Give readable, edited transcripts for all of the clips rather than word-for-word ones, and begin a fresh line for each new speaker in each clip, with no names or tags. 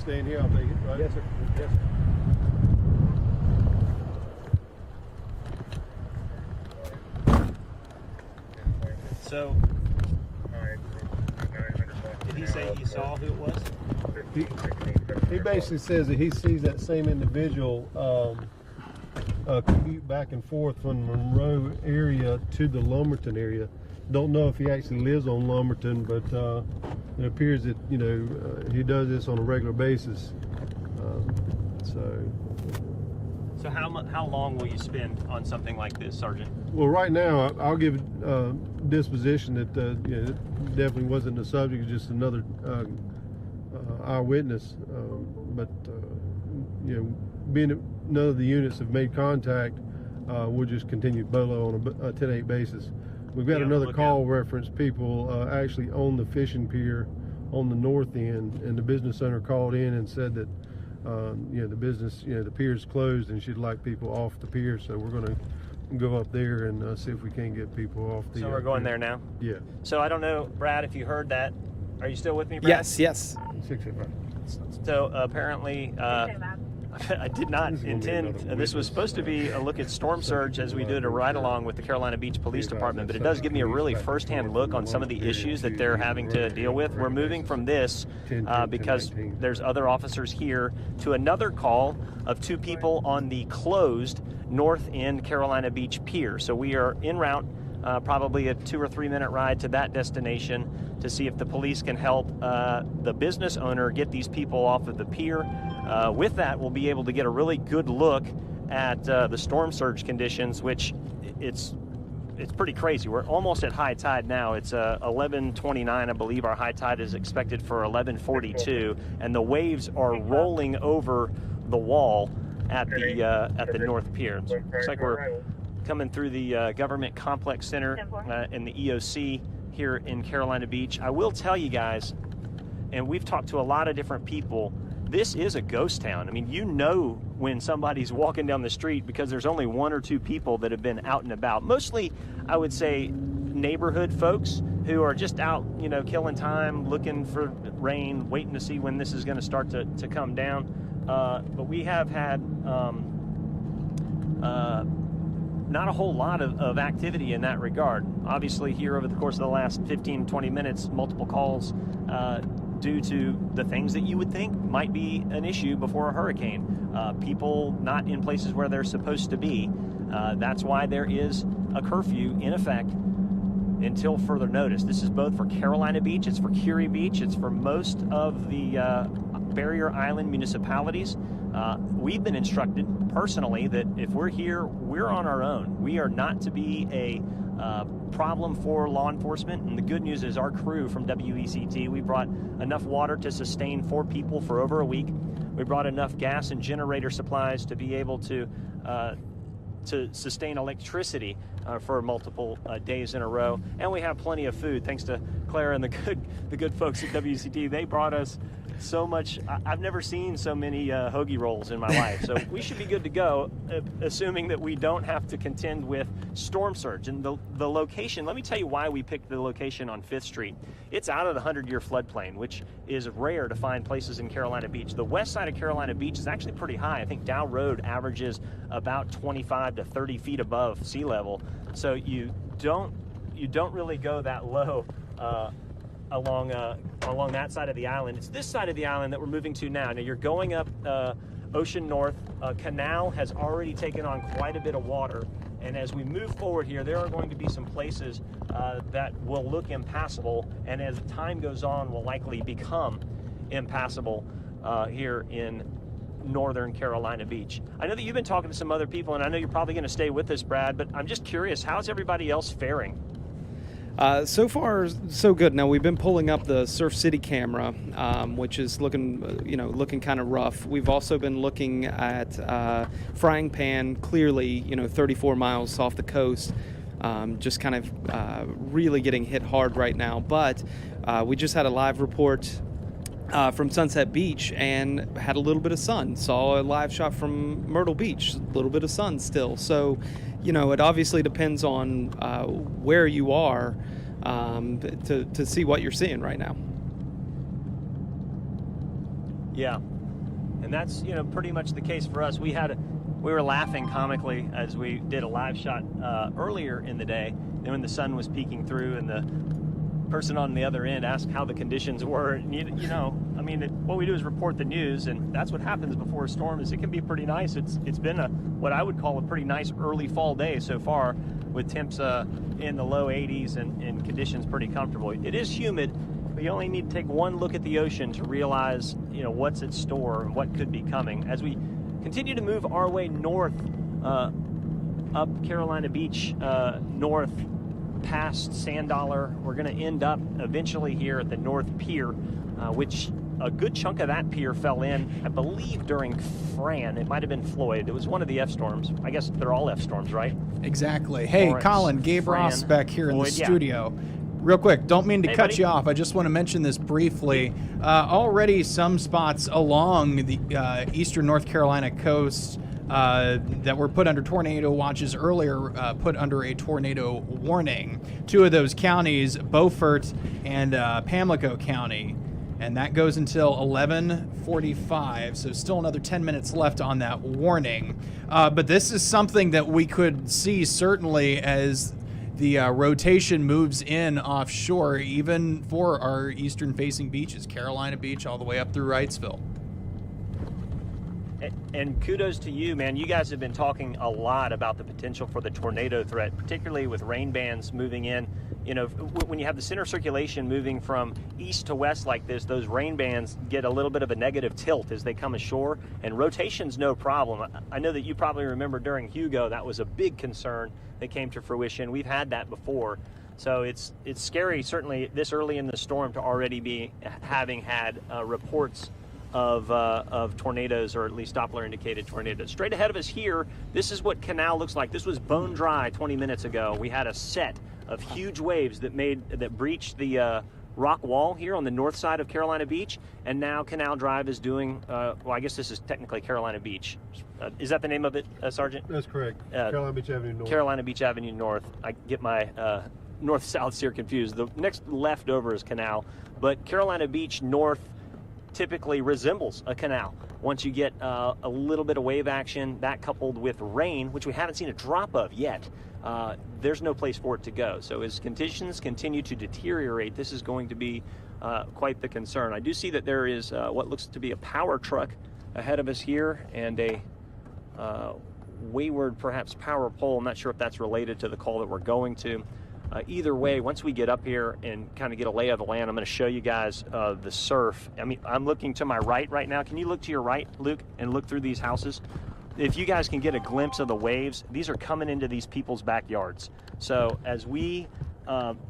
staying here, I'll take it, right?
Yes, sir. Yes, sir.
So, did he say he saw who it was?
He basically says that he sees that same individual commute back and forth from the Monroe area to the Lumberton area. Don't know if he actually lives on Lumberton, but it appears that he does this on a regular basis.
So how long will you spend on something like this, Sergeant?
Well, right now I'll give disposition that it definitely wasn't the subject; it's just another eyewitness. Being that none of the units have made contact, we'll just continue BOLO on a 10-8 basis. We've got another call reference people actually on the fishing pier on the north end, and the business owner called in and said that the business, the pier's closed and she'd like people off the pier. So we're going to go up there and see if we can get people off the.
So we're going there now.
Yeah.
So I don't know, Brad, if you heard that. Are you still with me, Brad?
Yes, yes.
685.
So apparently, I did not intend. This was supposed to be a look at storm surge as we did a ride along with the Carolina Beach Police Department, but it does give me a really firsthand look on some of the issues that they're having to deal with. We're moving from this because there's other officers here to another call of two people on the closed north end Carolina Beach Pier. So we are en route, probably a 2 or 3 minute ride to that destination to see if the police can help the business owner get these people off of the pier. With that, we'll be able to get a really good look at the storm surge conditions, which it's pretty crazy. We're almost at high tide now. It's 11:29, I believe. Our high tide is expected for 11:42, and the waves are rolling over the wall at the North Pier. Looks like we're coming through the Government Complex Center in the EOC here in Carolina Beach. I will tell you guys, and we've talked to a lot of different people, this is a ghost town. I mean, when somebody's walking down the street because there's only 1 or 2 people that have been out and about. Mostly, I would say, neighborhood folks who are just out, killing time, looking for rain, waiting to see when this is going to start to come down. But we have had not a whole lot of activity in that regard. Obviously, here over the course of the last 15, 20 minutes, multiple calls due to the things that you would think might be an issue before a hurricane. People not in places where they're supposed to be. That's why there is a curfew in effect until further notice. This is both for Carolina Beach, it's for Curie Beach, it's for most of the barrier island municipalities. We've been instructed personally that if we're here, we're on our own. We are not to be a problem for law enforcement, and the good news is our crew from WECT, we brought enough water to sustain 4 people for over a week. We brought enough gas and generator supplies to be able to sustain electricity for multiple days in a row, and we have plenty of food thanks to Claire and the good folks at WCT. They brought us so much. I've never seen so many hoagie rolls in my life, so we should be good to go, assuming that we don't have to contend with storm surge. And the location, let me tell you why we picked the location on 5th Street. It's out of the 100-year floodplain, which is rare to find places in Carolina Beach. The west side of Carolina Beach is actually pretty high. I think Dow Road averages about 25 to 30 feet above sea level, so you don't really go that low along that side of the island. It's this side of the island that we're moving to now. Now you're going up Ocean North. Canal has already taken on quite a bit of water, and as we move forward here, there are going to be some places that will look impassable, and as time goes on will likely become impassable here in northern Carolina Beach. I know that you've been talking to some other people, and I know you're probably going to stay with us, Brad, but I'm just curious, how's everybody else faring?
So far, so good. Now we've been pulling up the Surf City camera, which is looking kind of rough. We've also been looking at Frying Pan, clearly, 34 miles off the coast, just kind of really getting hit hard right now. But we just had a live report from Sunset Beach and had a little bit of sun. Saw a live shot from Myrtle Beach, a little bit of sun still. So, it obviously depends on where you are to see what you're seeing right now.
Yeah, and that's pretty much the case for us. We were laughing comically as we did a live shot earlier in the day, and when the sun was peeking through, and the person on the other end asked how the conditions were. And I mean, what we do is report the news, and that's what happens before a storm. Is it can be pretty nice. It's been what I would call a pretty nice early fall day so far, with temps in the low 80s and conditions pretty comfortable. It is humid. But you only need to take one look at the ocean to realize, what's in store and what could be coming. As we continue to move our way north, up Carolina Beach, north past Sand Dollar, we're going to end up eventually here at the North Pier, which a good chunk of that pier fell in, I believe, during Fran. It might have been Floyd. It was one of the F storms. I guess they're all F storms, right?
Exactly. Hey,
Florence,
Colin, Gabe
Fran,
Ross back here in the
Floyd, yeah.
studio. Real quick, don't mean to
Hey,
cut
buddy.
you off. I just want to mention this briefly. Already some spots along the eastern North Carolina coast that were put under tornado watches earlier put under a tornado warning. Two of those counties, Beaufort and Pamlico County. And that goes until 11:45, so still another 10 minutes left on that warning. But this is something that we could see certainly as the rotation moves in offshore, even for our eastern-facing beaches, Carolina Beach all the way up through Wrightsville.
And kudos to you, man. You guys have been talking a lot about the potential for the tornado threat, particularly with rain bands moving in. When you have the center circulation moving from east to west like this, those rain bands get a little bit of a negative tilt as they come ashore, and rotation's no problem. I know that you probably remember during Hugo, that was a big concern that came to fruition. We've had that before. So it's scary, certainly this early in the storm, to already be having had reports of tornadoes, or at least Doppler indicated tornadoes. Straight ahead of us here, this is what Canal looks like. This was bone dry 20 minutes ago. We had a set of huge waves that breached the rock wall here on the north side of Carolina Beach, and now Canal Drive is doing, well, I guess this is technically Carolina Beach. Is that the name of it, Sergeant?
That's correct. Carolina Beach Avenue North.
Carolina Beach Avenue North. I get my north-souths here confused. The next left over is Canal, but Carolina Beach North typically resembles a canal. Once you get a little bit of wave action, that coupled with rain, which we haven't seen a drop of yet, there's no place for it to go. So as conditions continue to deteriorate, this is going to be quite the concern. I do see that there is what looks to be a power truck ahead of us here, and a wayward, perhaps, power pole. I'm not sure if that's related to the call that we're going to. Either way, once we get up here and kind of get a lay of the land, I'm going to show you guys the surf. I mean, I'm looking to my right now. Can you look to your right, Luke, and look through these houses? If you guys can get a glimpse of the waves, these are coming into these people's backyards. So as we,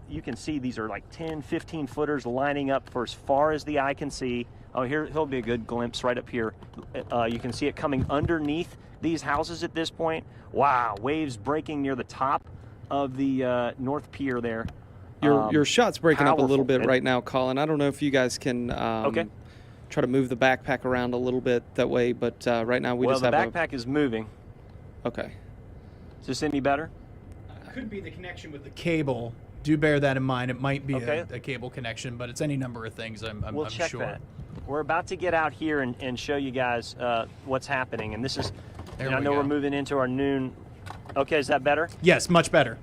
you can see these are like 10, 15 footers lining up for as far as the eye can see. Oh, here'll be a good glimpse right up here. You can see it coming underneath these houses at this point. Wow, waves breaking near the top of the North Pier there.
Your shot's breaking up a little bit
powerful.
right now, Colin. I don't know if you guys can
Okay.
try to move the backpack around a little bit that way, but right now we just have
the backpack is moving.
Okay.
Is this any better?
Could be the connection with the cable. Do bear that in mind. It might be
Okay.
a cable connection, but it's any number of things,
We'll
I'm
check
sure.
that. We're about to get out here and show you guys what's happening. And this is,
There
I
we
know
go.
we're moving into our noon. Okay, is that better?
Yes, much better.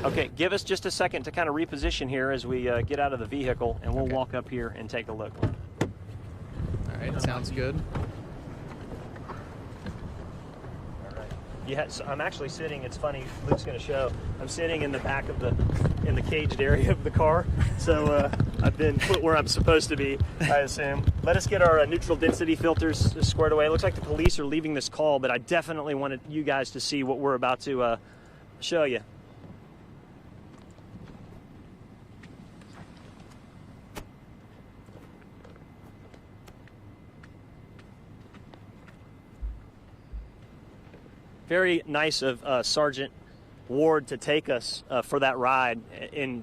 Okay, give us just a second to kind of reposition here as we get out of the vehicle, and we'll walk up here and take a look.
All right, sounds good.
Yeah, so I'm actually sitting, it's funny, Luke's going to show, I'm sitting in the back of in the caged area of the car, so I've been put where I'm supposed to be, I assume. Let us get our neutral density filters squared away. It looks like the police are leaving this call, but I definitely wanted you guys to see what we're about to show you. Very nice of Sergeant Ward to take us for that ride, and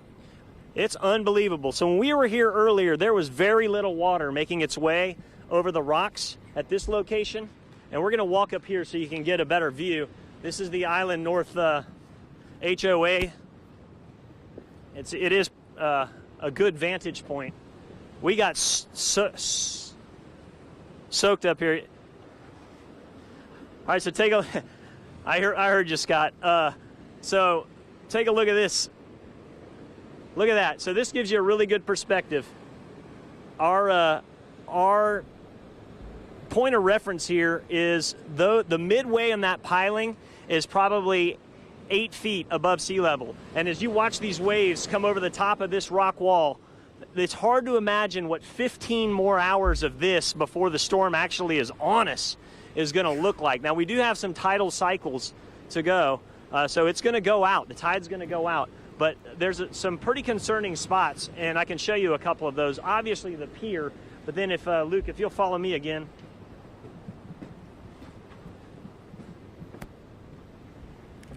it's unbelievable. So when we were here earlier, there was very little water making its way over the rocks at this location, and we're going to walk up here so you can get a better view. This is the Island North HOA. It is a good vantage point. We got soaked up here. All right, so take a. I heard you, Scott. So take a look at this. Look at that. So this gives you a really good perspective. Our point of reference here is the midway in that piling is probably 8 feet above sea level. And as you watch these waves come over the top of this rock wall, it's hard to imagine what 15 more hours of this before the storm actually is on us is going to look like. Now, we do have some tidal cycles to go, so it's going to go out. The tide's going to go out. But there's some pretty concerning spots, and I can show you a couple of those. Obviously, the pier, but then if, Luke, if you'll follow me again.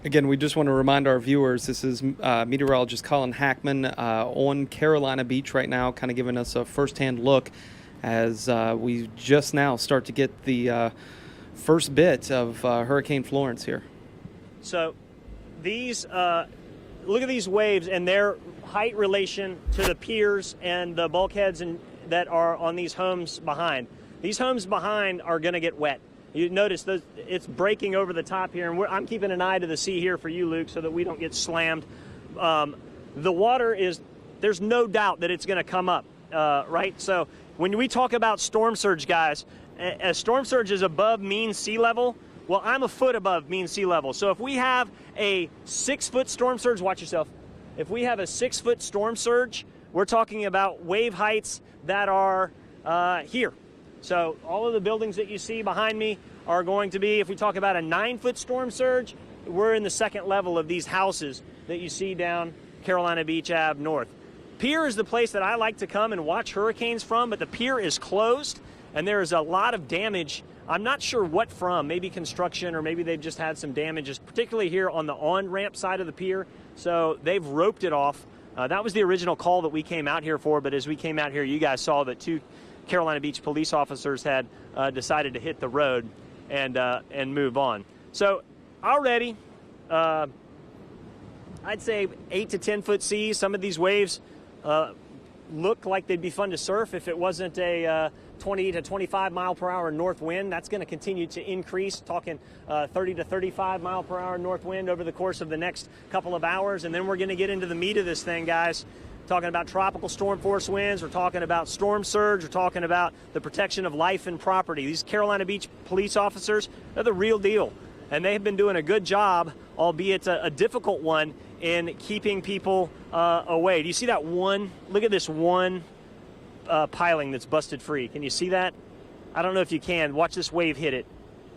Again, we just want to remind our viewers, this is meteorologist Colin Hackman on Carolina Beach right now, kind of giving us a first-hand look as we just now start to get the first bit of Hurricane Florence here.
So these, look at these waves and their height relation to the piers and the bulkheads that are on these homes behind. These homes behind are going to get wet. You notice it's breaking over the top here, and I'm keeping an eye to the sea here for you, Luke, so that we don't get slammed. The water there's no doubt that it's going to come up, right? So when we talk about storm surge, guys, as storm surge is above mean sea level, well, I'm a foot above mean sea level. So if we have a 6-foot storm surge, watch yourself. If we have a 6-foot storm surge, we're talking about wave heights that are here. So all of the buildings that you see behind me are going to be, if we talk about a 9-foot storm surge, we're in the second level of these houses that you see down Carolina Beach Ave North. Pier is the place that I like to come and watch hurricanes from, but the pier is closed and there is a lot of damage. I'm not sure what from, maybe construction or maybe they've just had some damages, particularly here on the on-ramp side of the pier. So they've roped it off. That was the original call that we came out here for, but as we came out here, you guys saw that 2 Carolina Beach police officers had decided to hit the road and move on. So already, I'd say 8 to 10 foot seas. Some of these waves look like they'd be fun to surf if it wasn't a 20 to 25 mile per hour north wind. That's going to continue to increase, talking 30 to 35 mile per hour north wind over the course of the next couple of hours. And then we're going to get into the meat of this thing, guys. Talking about tropical storm force winds, we're talking about storm surge, we're talking about the protection of life and property. These Carolina Beach police officers, they're the real deal. And they have been doing a good job, albeit a difficult one, in keeping people away. Do you see that one? Look at this one piling that's busted free. Can you see that? I don't know if you can. Watch this wave hit it.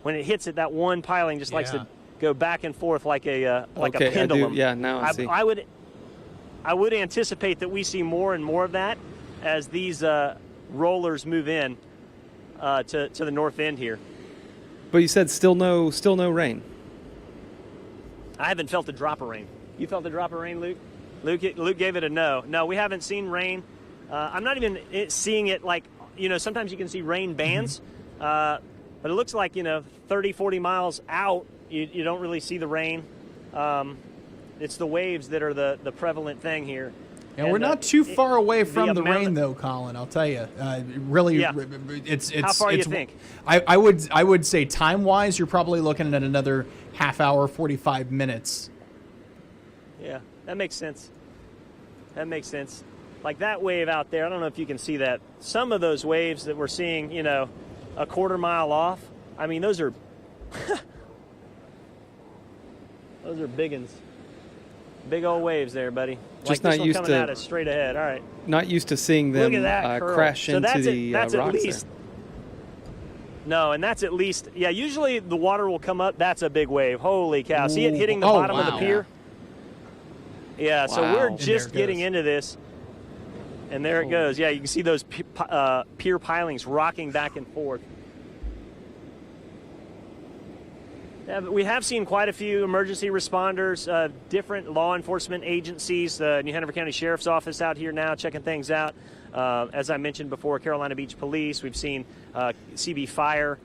When it hits it, that one piling just likes to go back and forth like a pendulum.
Yeah, now I see.
I would anticipate that we see more and more of that as these rollers move in to the north end here.
But you said still no rain.
I haven't felt a drop of rain. You felt a drop of rain, Luke? Luke gave it a no. No, we haven't seen rain. I'm not even seeing it like, sometimes you can see rain bands, but it looks like, 30, 40 miles out, you don't really see the rain. It's the waves that are the prevalent thing here.
And we're not too far away from the rain, though, Colin. I'll tell you, really, it's.
How far do you think?
I would say time-wise, you're probably looking at another half hour, 45 minutes.
Yeah, that makes sense. That makes sense. Like that wave out there, I don't know if you can see that. Some of those waves that we're seeing, a quarter mile off. I mean, those are those are big uns. Big old waves there, buddy.
Just
like
not used
coming
to
at us straight ahead. All right.
Not used to seeing them crash
so
into the
that's
rocks
at least,
there.
No, and that's at least, usually the water will come up. That's a big wave. Holy cow. See it hitting the bottom of the pier? Yeah, so we're just getting into this. And there it goes. Yeah, you can see those pier pilings rocking back and forth. Yeah, we have seen quite a few emergency responders, different law enforcement agencies, the New Hanover County Sheriff's Office out here now checking things out. As I mentioned before, Carolina Beach Police. We've seen CB Fire,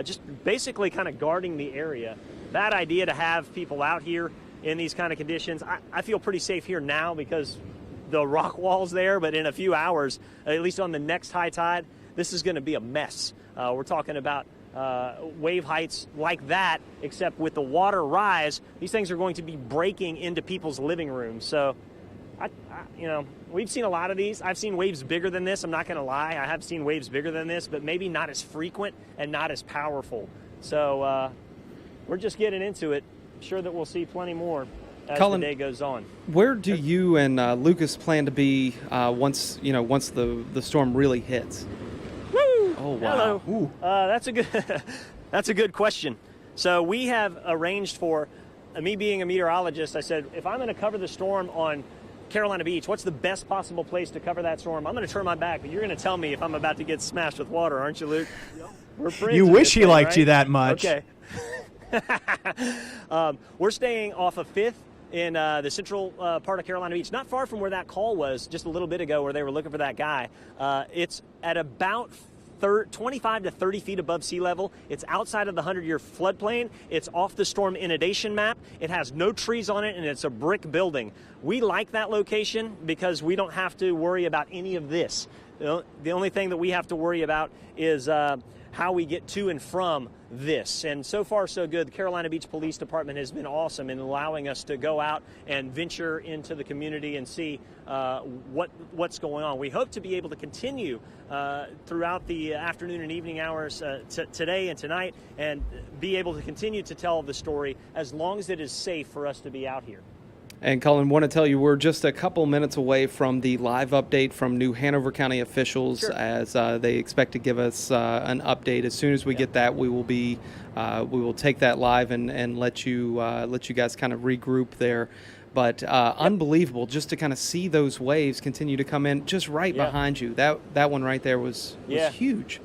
just basically kind of guarding the area. That idea to have people out here in these kind of conditions, I feel pretty safe here now because the rock wall's there, but in a few hours, at least on the next high tide, this is going to be a mess. We're talking about wave heights like that, except with the water rise, these things are going to be breaking into people's living rooms. So, we've seen a lot of these. I've seen waves bigger than this. I'm not going to lie. I have seen waves bigger than this, but maybe not as frequent and not as powerful. So we're just getting into it. I'm sure that we'll see plenty more as
Colin,
the day goes on.
Where do you and Lucas plan to be once the storm really hits?
Woo!
Oh wow!
Hello. That's a good question. So we have arranged for me being a meteorologist. I said, if I'm going to cover the storm on Carolina Beach, what's the best possible place to cover that storm? I'm going to turn my back, but you're going to tell me if I'm about to get smashed with water, aren't you, Luke? We're friends.
You wish he liked
right?
you that much.
Okay. We're staying off of 5th in the central part of Carolina Beach, not far from where that call was just a little bit ago where they were looking for that guy. It's at about 25 to 30 feet above sea level. It's outside of the 100-year floodplain. It's off the storm inundation map. It has no trees on it, and it's a brick building. We like that location because we don't have to worry about any of this. The only thing that we have to worry about is how we get to and from this. And so far, so good. The Carolina Beach Police Department has been awesome in allowing us to go out and venture into the community and see what's going on. We hope to be able to continue throughout the afternoon and evening hours today and tonight, and be able to continue to tell the story as long as it is safe for us to be out here.
And Colin, want to tell you we're just a couple minutes away from the live update from New Hanover County officials. Sure. As they expect to give us an update. As soon as we get that, we will take that live and let you guys kind of regroup there. But unbelievable just to kind of see those waves continue to come in just right behind you. That one right there was huge.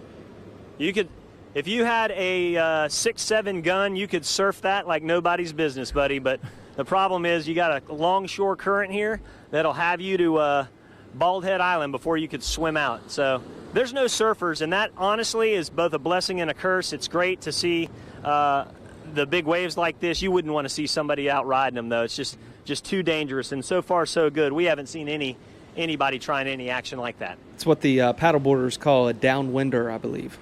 You could, if you had a 6-7 gun, you could surf that like nobody's business, buddy. But the problem is you got a longshore current here that'll have you to Bald Head Island before you could swim out. So there's no surfers, and that honestly is both a blessing and a curse. It's great to see the big waves like this. You wouldn't want to see somebody out riding them, though. It's just too dangerous, and so far so good. We haven't seen anybody trying any action like that.
It's what the paddleboarders call a downwinder, I believe.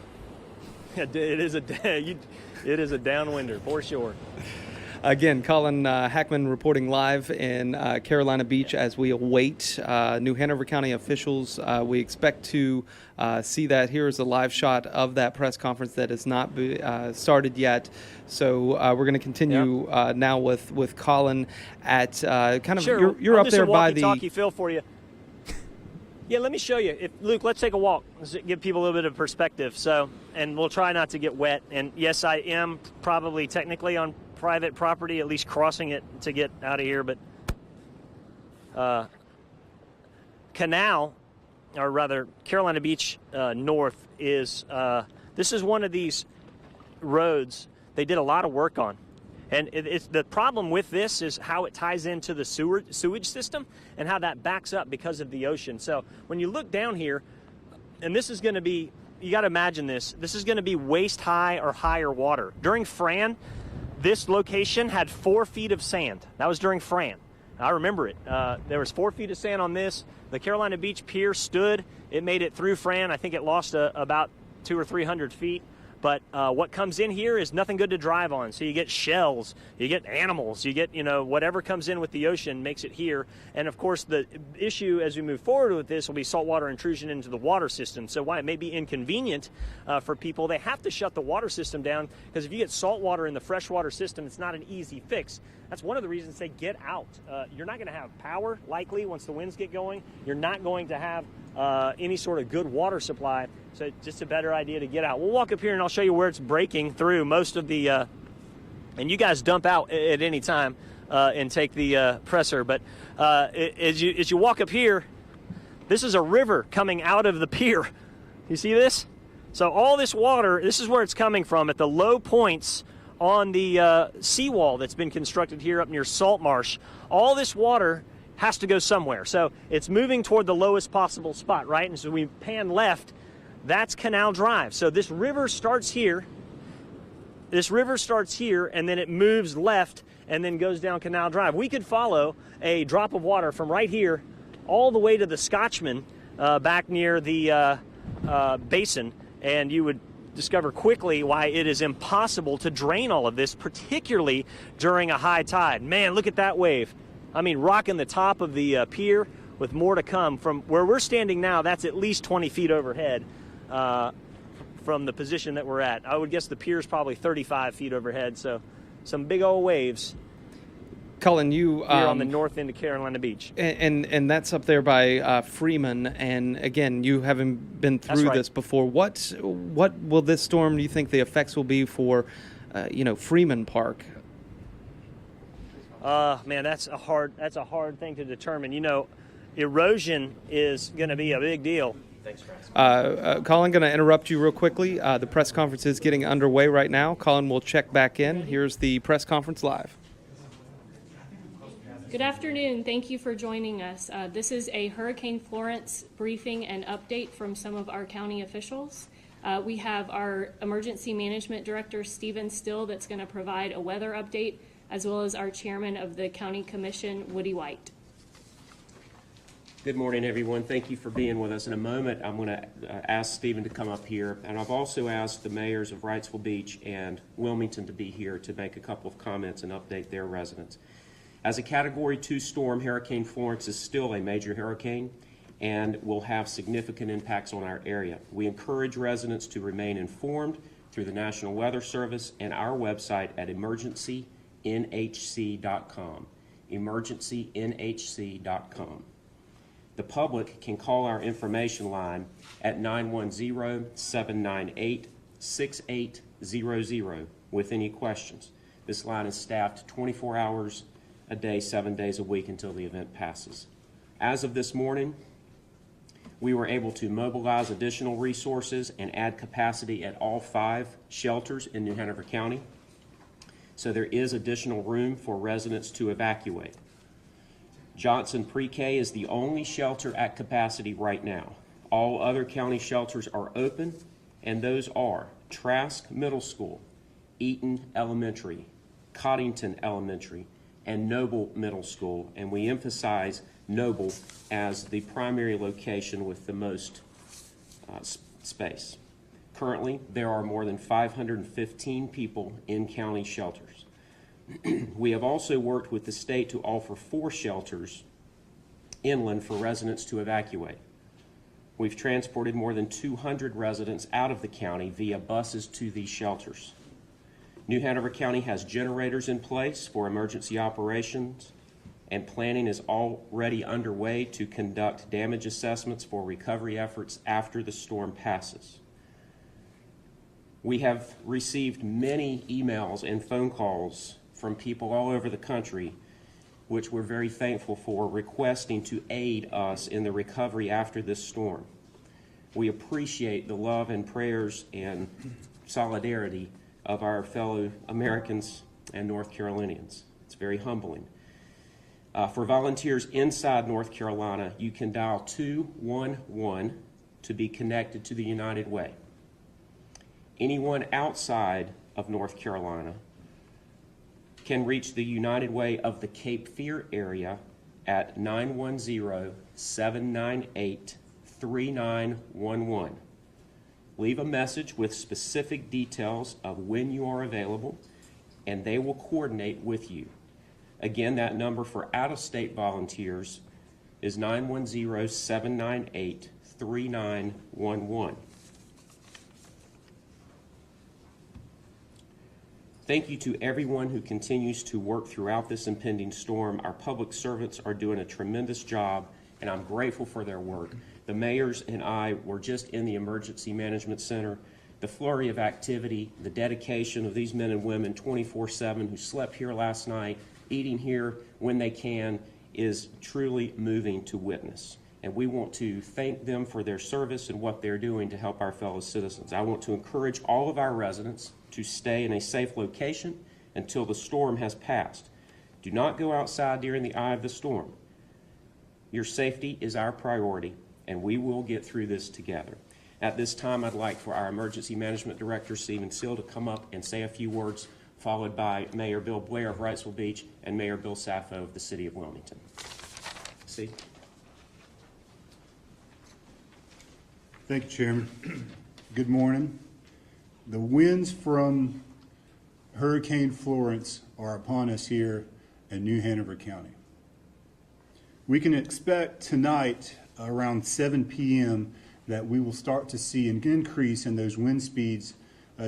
It is a downwinder for sure.
Again, Colin Hackman reporting live in Carolina Beach as we await New Hanover County officials. We expect to see that. Here is a live shot of that press conference that has not started yet. So we're going to continue now with Colin at kind of
sure.
you're up there by the
walkie-talkie feel for you. Yeah, let me show you. Luke, let's take a walk. Let's give people a little bit of perspective. So, and we'll try not to get wet. And yes, I am probably technically on private property, at least crossing it to get out of here. But Canal, or rather Carolina Beach North, is this is one of these roads they did a lot of work on. And it's the problem with this is how it ties into the sewage system and how that backs up because of the ocean. So when you look down here, and this is going to be, you got to imagine this is going to be waist high or higher water. During Fran, this location had 4 feet of sand. That was during Fran. I remember it. There was 4 feet of sand on this. The Carolina Beach Pier stood. It made it through Fran. I think it lost about 200 or 300 feet. But what comes in here is nothing good to drive on. So you get shells, you get animals, you get, whatever comes in with the ocean makes it here. And of course, the issue as we move forward with this will be saltwater intrusion into the water system. So while it may be inconvenient for people, they have to shut the water system down, because if you get saltwater in the freshwater system, it's not an easy fix. That's one of the reasons they get out. You're not going to have power, likely, once the winds get going. You're not going to have any sort of good water supply. So just a better idea to get out. We'll walk up here and I'll show you where it's breaking through most of the, and you guys dump out at any time and take the presser. But as you walk up here, this is a river coming out of the pier. You see this? So all this water, this is where it's coming from at the low points on the seawall that's been constructed here up near Salt Marsh. All this water has to go somewhere. So it's moving toward the lowest possible spot, right? And so we pan left, that's Canal Drive. So this river starts here. This river starts here, and then it moves left and then goes down Canal Drive. We could follow a drop of water from right here all the way to the Scotchman back near the basin, and you would discover quickly why it is impossible to drain all of this, particularly during a high tide. Man, look at that wave. I mean, rocking the top of the pier with more to come. From where we're standing now, that's at least 20 feet overhead from the position that we're at. I would guess the pier is probably 35 feet overhead, so some big old waves.
Cullen, you
here on the north end of Carolina Beach,
and that's up there by Freeman. And again, you haven't been through this before. What will this storm? Do you think the effects will be for, Freeman Park?
Man, that's a hard thing to determine. Erosion is going to be a big deal.
Thanks, Colin, going to interrupt you real quickly. The press conference is getting underway right now. Colin will check back in. Here's the press conference live.
Good afternoon. Thank you for joining us. This is a Hurricane Florence briefing and update from some of our county officials. We have our Emergency Management Director, Stephen Still, that's going to provide a weather update, as well as our Chairman of the County Commission, Woody White.
Good morning, everyone. Thank you for being with us. In a moment, I'm going to ask Stephen to come up here, and I've also asked the mayors of Wrightsville Beach and Wilmington to be here to make a couple of comments and update their residents. As a Category 2 storm, Hurricane Florence is still a major hurricane and will have significant impacts on our area. We encourage residents to remain informed through the National Weather Service and our website at emergencynhc.com. emergencynhc.com. The public can call our information line at 910-798-6800 with any questions. This line is staffed 24 hours a day, 7 days a week until the event passes. As of this morning, we were able to mobilize additional resources and add capacity at all 5 shelters in New Hanover County. So there is additional room for residents to evacuate. Johnson Pre-K is the only shelter at capacity right now. All other county shelters are open, and those are Trask Middle School, Eaton Elementary, Coddington Elementary, and Noble Middle School, and we emphasize Noble as the primary location with the most space. Currently, there are more than 515 people in county shelters. We have also worked with the state to offer 4 shelters inland for residents to evacuate. We've transported more than 200 residents out of the county via buses to these shelters. New Hanover County has generators in place for emergency operations, and planning is already underway to conduct damage assessments for recovery efforts after the storm passes. We have received many emails and phone calls from people all over the country, which we're very thankful for, requesting to aid us in the recovery after this storm. We appreciate the love and prayers and solidarity of our fellow Americans and North Carolinians. It's very humbling. For volunteers inside North Carolina, you can dial 211 to be connected to the United Way. Anyone outside of North Carolina can reach the United Way of the Cape Fear area at 910-798-3911. Leave a message with specific details of when you are available, and they will coordinate with you. Again, that number for out-of-state volunteers is 910-798-3911. Thank you to everyone who continues to work throughout this impending storm. Our public servants are doing a tremendous job, and I'm grateful for their work. The mayors and I were just in the Emergency Management Center. The flurry of activity, the dedication of these men and women 24/7 who slept here last night, eating here when they can, is truly moving to witness. And we want to thank them for their service and what they're doing to help our fellow citizens. I want to encourage all of our residents to stay in a safe location until the storm has passed. Do not go outside during the eye of the storm. Your safety is our priority, and we will get through this together. At this time, I'd like for our Emergency Management Director, Stephen Still, to come up and say a few words, followed by Mayor Bill Blair of Wrightsville Beach and Mayor Bill Saffo of the City of Wilmington. See?
Thank you, Chairman. Good morning. The winds from Hurricane Florence are upon us here in New Hanover County. We can expect tonight around 7 p.m. that we will start to see an increase in those wind speeds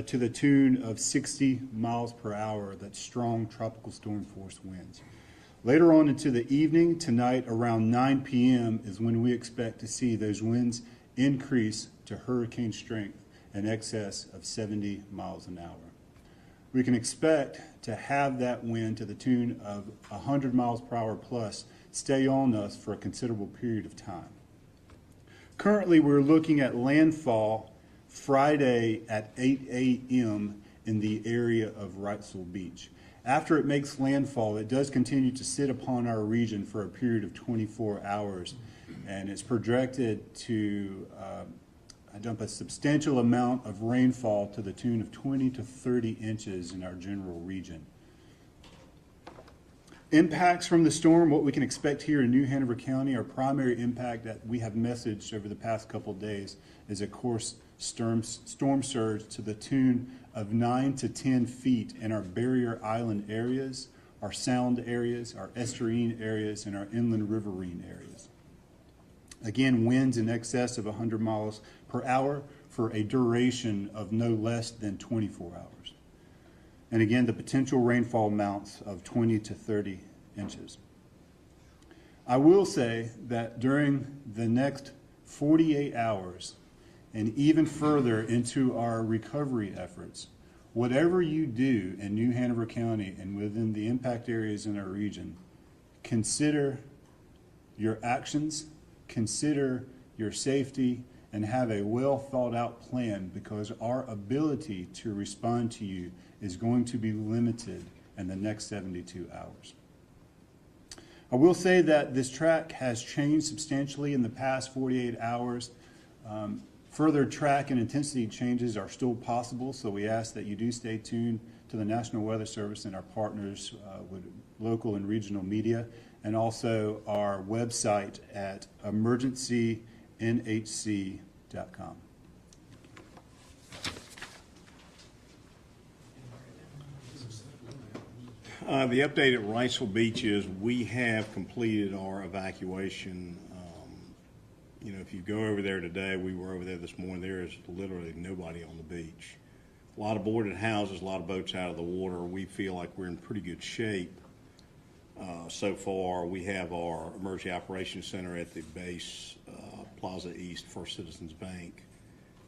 to the tune of 60 miles per hour. That's strong tropical storm force winds. Later on into the evening, tonight around 9 p.m. is when we expect to see those winds increase to hurricane strength in excess of 70 miles an hour. We can expect to have that wind to the tune of 100 miles per hour plus stay on us for a considerable period of time. Currently, we're looking at landfall Friday at 8 a.m. in the area of Wrightsville Beach. After it makes landfall, it does continue to sit upon our region for a period of 24 hours, and it's projected to dump a substantial amount of rainfall to the tune of 20 to 30 inches in our general region. Impacts from the storm, what we can expect here in New Hanover County, our primary impact that we have messaged over the past couple of days is, of course, storm surge to the tune of 9 to 10 feet in our barrier island areas, our sound areas, our estuarine areas, and our inland riverine areas. Again, winds in excess of 100 miles per hour for a duration of no less than 24 hours. And again, the potential rainfall amounts of 20 to 30 inches. I will say that during the next 48 hours and even further into our recovery efforts, whatever you do in New Hanover County and within the impact areas in our region, consider your actions, consider your safety, and have a well thought out plan, because our ability to respond to you is going to be limited in the next 72 hours. I will say that this track has changed substantially in the past 48 hours. Further track and intensity changes are still possible, so we ask that you do stay tuned to the National Weather Service and our partners with local and regional media, and also our website at emergencynhc.com.
The update at Wrightsville Beach is we have completed our evacuation. You know, if you go over there today, we were over there this morning, there is literally nobody on the beach. A lot of boarded houses, a lot of boats out of the water. We feel like we're in pretty good shape so far. We have our Emergency Operations Center at the base, Plaza East, First Citizens Bank,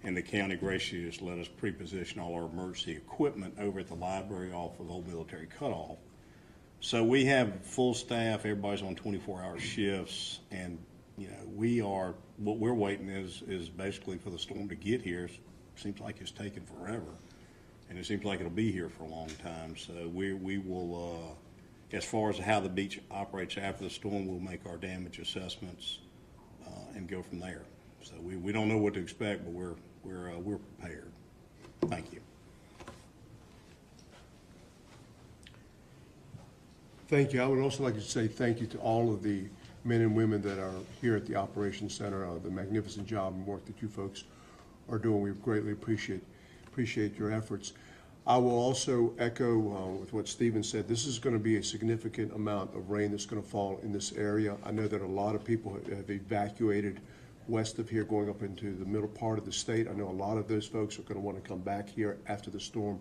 and the county graciously just let us pre-position all our emergency equipment over at the library off of Old Military Cutoff. So we have full staff, everybody's on 24-hour shifts, and you know, what we're waiting is basically for the storm to get here. Seems like it's taken forever, and it seems like it'll be here for a long time. So we will, as far as how the beach operates after the storm, we'll make our damage assessments and go from there. So we don't know what to expect, but we're prepared. Thank you.
Thank you. I would also like to say thank you to all of the men and women that are here at the Operations Center, the magnificent job and work that you folks are doing. We greatly appreciate your efforts. I will also echo with what Stephen said. This is going to be a significant amount of rain that's going to fall in this area. I know that a lot of people have evacuated west of here going up into the middle part of the state. I know a lot of those folks are going to want to come back here after the storm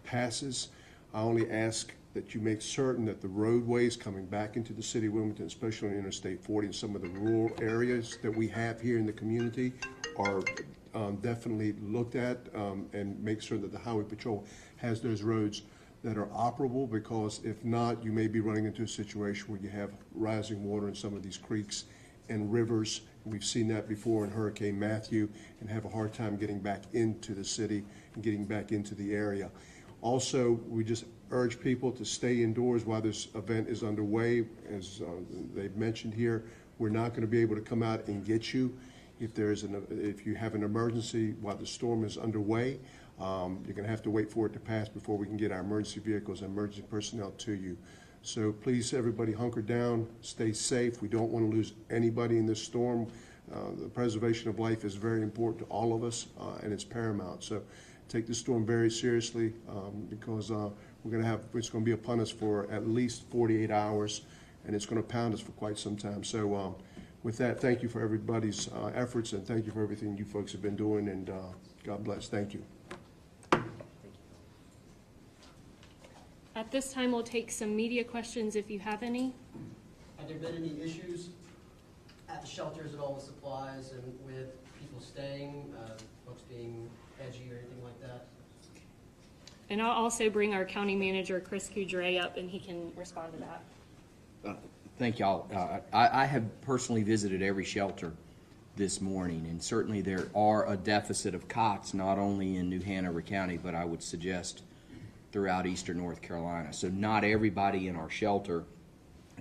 passes. I only ask that you make certain that the roadways coming back into the city of Wilmington, especially on Interstate 40 and some of the rural areas that we have here in the community, are definitely looked at, and make sure that the Highway Patrol has those roads that are operable, because if not, you may be running into a situation where you have rising water in some of these creeks and rivers. We've seen that before in Hurricane Matthew, and have a hard time getting back into the city and getting back into the area. Also, we just urge people to stay indoors while this event is underway. As they've mentioned here, we're not going to be able to come out and get you if you have an emergency while the storm is underway. You're going to have to wait for it to pass before we can get our emergency vehicles and emergency personnel to you. So please, everybody, hunker down, stay safe. We don't want to lose anybody in this storm. The preservation of life is very important to all of us, and it's paramount. So take this storm very seriously because it's going to be upon us for at least 48 hours, and it's going to pound us for quite some time. So with that, thank you for everybody's efforts, and thank you for everything you folks have been doing, and God bless. Thank you.
At this time, we'll take some media questions if you have any.
Have there been any issues at the shelters at all with supplies and with people staying, folks being edgy or anything like that?
And I'll also bring our county manager, Chris Coudray, up, and he can respond to that.
Thank y'all. I have personally visited every shelter this morning, and certainly there are a deficit of cots, not only in New Hanover County, but I would suggest throughout eastern North Carolina. So not everybody in our shelter,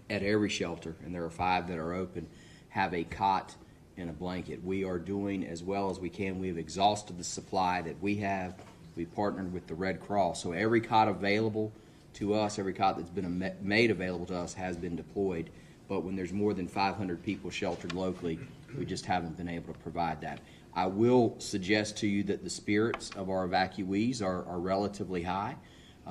at every shelter, and there are 5 that are open, have a cot and a blanket. We are doing as well as we can. We have exhausted the supply that we have. We partnered with the Red Cross. So every cot available to us, every cot that's been made available to us has been deployed. But when there's more than 500 people sheltered locally, we just haven't been able to provide that. I will suggest to you that the spirits of our evacuees are relatively high.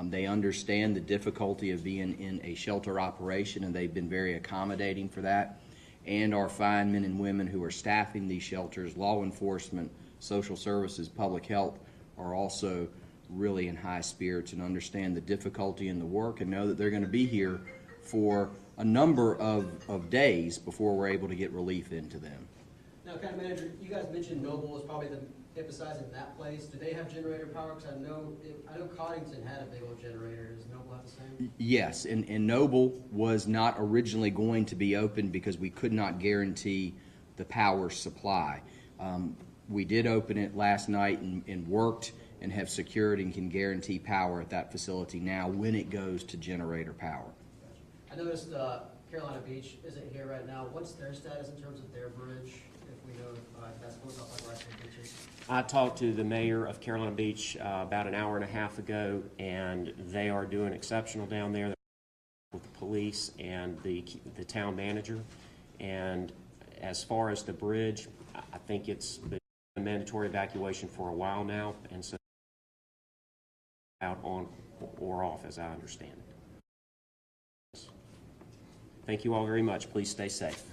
They understand the difficulty of being in a shelter operation, and they've been very accommodating for that. And our fine men and women who are staffing these shelters, law enforcement, social services, public health, are also really in high spirits and understand the difficulty in the work and know that they're going to be here for a number of days before we're able to get relief into them.
Now, County Manager, you guys mentioned Noble is probably the emphasizing that place. Do they have generator power? Because I know Coddington had a big old generator. Does Noble have the same?
Yes, and Noble was not originally going to be open because we could not guarantee the power supply. We did open it last night and worked and have secured and can guarantee power at that facility now when it goes to generator power.
I noticed Carolina Beach isn't here right now. What's their status in terms of their bridge? If we know if that's close up like Riceville Beaches.
I talked to the mayor of Carolina Beach about an hour and a half ago, and they are doing exceptional down there with the police and the town manager. And as far as the bridge, I think it's been a mandatory evacuation for a while now, and so out on or off, as I understand it. Thank you all very much. Please stay safe.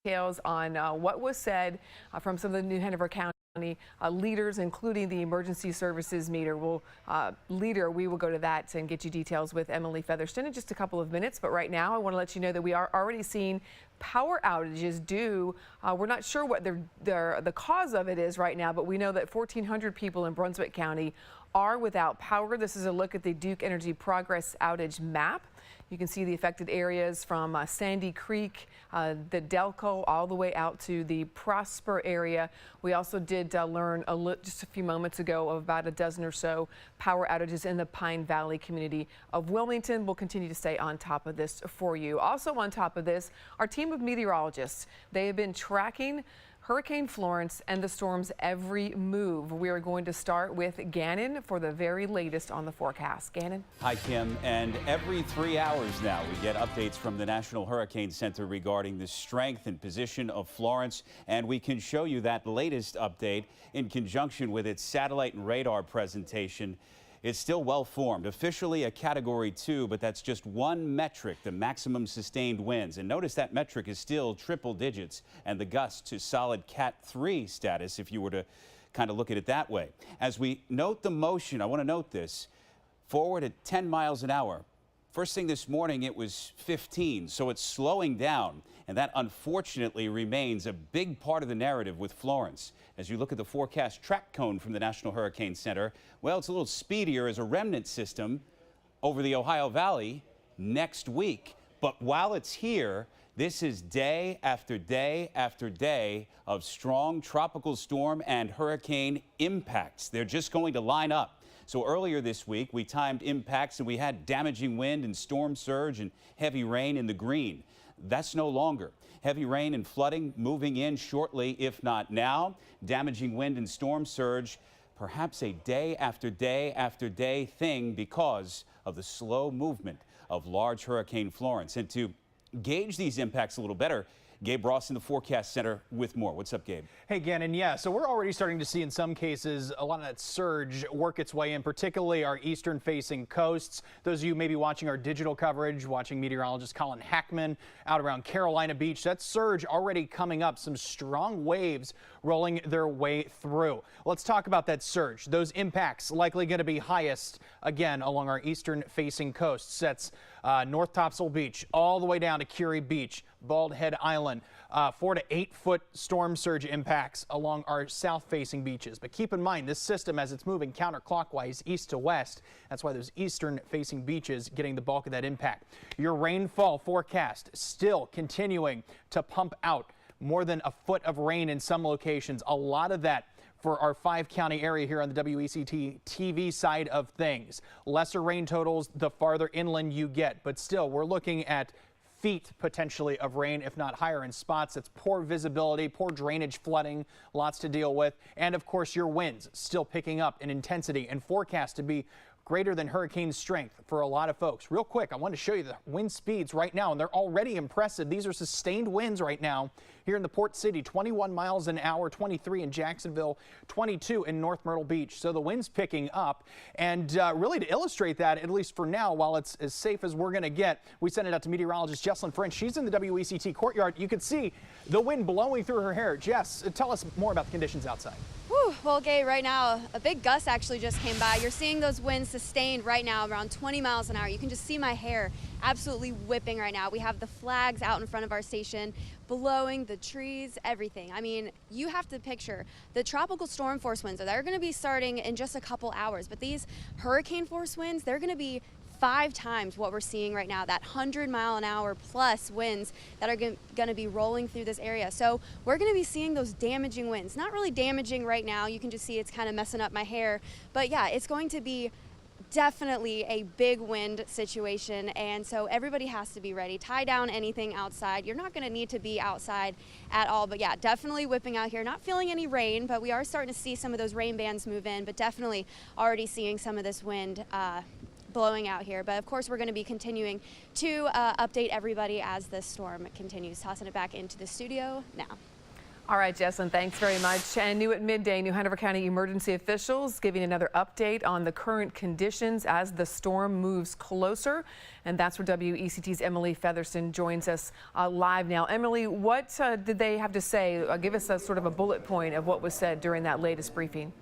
Details on what was said from some of the New Hanover County leaders, including the emergency services leader. We will go to that and get you details with Emily Featherston in just a couple of minutes. But right now, I want to let you know that we are already seeing power outages due. We're not sure what the cause of it is right now, but we know that 1,400 people in Brunswick County are without power. This is a look at the Duke Energy Progress outage map. You can see the affected areas from Sandy Creek, the Delco, all the way out to the Prosper area. We also did learn just a few moments ago of about a dozen or so power outages in the Pine Valley community of Wilmington. We'll continue to stay on top of this for you. Also on top of this, our team of meteorologists, they have been tracking Hurricane Florence and the storm's every move. We are going to start with Gannon for the very latest on the forecast. Gannon?
Hi, Kim. And every 3 hours now, we get updates from the National Hurricane Center regarding the strength and position of Florence. And we can show you that latest update in conjunction with its satellite and radar presentation. It's still well formed, officially a Category 2, but that's just one metric, the maximum sustained winds. And notice that metric is still triple digits and the gusts to solid Cat 3 status if you were to kind of look at it that way. As we note the motion, I want to note this, forward at 10 miles an hour. First thing this morning, it was 15, so it's slowing down. And that unfortunately remains a big part of the narrative with Florence. As you look at the forecast track cone from the National Hurricane Center, well, it's a little speedier as a remnant system over the Ohio Valley next week. But while it's here, this is day after day after day of strong tropical storm and hurricane impacts. They're just going to line up. So earlier this week, we timed impacts and we had damaging wind and storm surge and heavy rain in the green. That's no longer. Heavy rain and flooding moving in shortly, if not now. Damaging wind and storm surge, perhaps a day after day after day thing because of the slow movement of large Hurricane Florence. And to gauge these impacts a little better, Gabe Ross in the Forecast Center with more. What's up, Gabe?
Hey, Gannon. Yeah, so we're already starting to see in some cases a lot of that surge work its way in, particularly our eastern-facing coasts. Those of you maybe watching our digital coverage, watching meteorologist Colin Hackman out around Carolina Beach, that surge already coming up, some strong waves rolling their way through. Let's talk about that surge. Those impacts likely going to be highest, again, along our eastern-facing coasts. That's North Topsail Beach all the way down to Curie Beach, Bald Head Island. 4 to 8 foot storm surge impacts along our south-facing beaches. But keep in mind, this system, as it's moving counterclockwise east to west, that's why those eastern-facing beaches getting the bulk of that impact. Your rainfall forecast still continuing to pump out more than a foot of rain in some locations. A lot of that for our 5-county area here on the WECT TV side of things. Lesser rain totals the farther inland you get, but still we're looking at feet potentially of rain, if not higher in spots. It's poor visibility, poor drainage, flooding, lots to deal with. And of course your winds still picking up in intensity and forecast to be greater than hurricane strength for a lot of folks. Real quick, I want to show you the wind speeds right now, and they're already impressive. These are sustained winds right now here in the Port City, 21 miles an hour, 23 in Jacksonville, 22 in North Myrtle Beach. So the wind's picking up, and really to illustrate that, at least for now, while it's as safe as we're going to get, we sent it out to meteorologist Jesslyn French. She's in the WECT courtyard. You can see the wind blowing through her hair. Jess, tell us more about the conditions outside.
Whew, well, Gabe, right now, a big gust actually just came by. You're seeing those winds sustained right now around 20 miles an hour. You can just see my hair absolutely whipping right now. We have the flags out in front of our station, blowing, the trees, everything. I mean, you have to picture the tropical storm force winds. They're going to be starting in just a couple hours, but these hurricane force winds, they're going to be 5 times what we're seeing right now, that 100-mile-an-hour plus winds that are going to be rolling through this area. So we're going to be seeing those damaging winds. Not really damaging right now. You can just see it's kind of messing up my hair. But yeah, it's going to be definitely a big wind situation, and so everybody has to be ready. Tie down anything outside. You're not going to need to be outside at all, but yeah, definitely whipping out here. Not feeling any rain, but we are starting to see some of those rain bands move in, but definitely already seeing some of this wind blowing out here. But of course we're going to be continuing to update everybody as this storm continues. Tossing it back into the studio now.
All right, Jesslyn, thanks very much. And new at midday, New Hanover County emergency officials giving another update on the current conditions as the storm moves closer. And that's where WECT's Emily Featherston joins us live now. Emily, what did they have to say? Give us a sort of a bullet point of what was said during that latest briefing.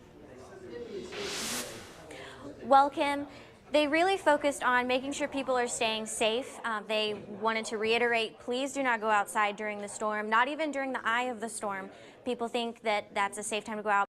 Well, Kim, they really focused on making sure people are staying safe. They wanted to reiterate, please do not go outside during the storm, not even during the eye of the storm. People think that that's a safe time to go out.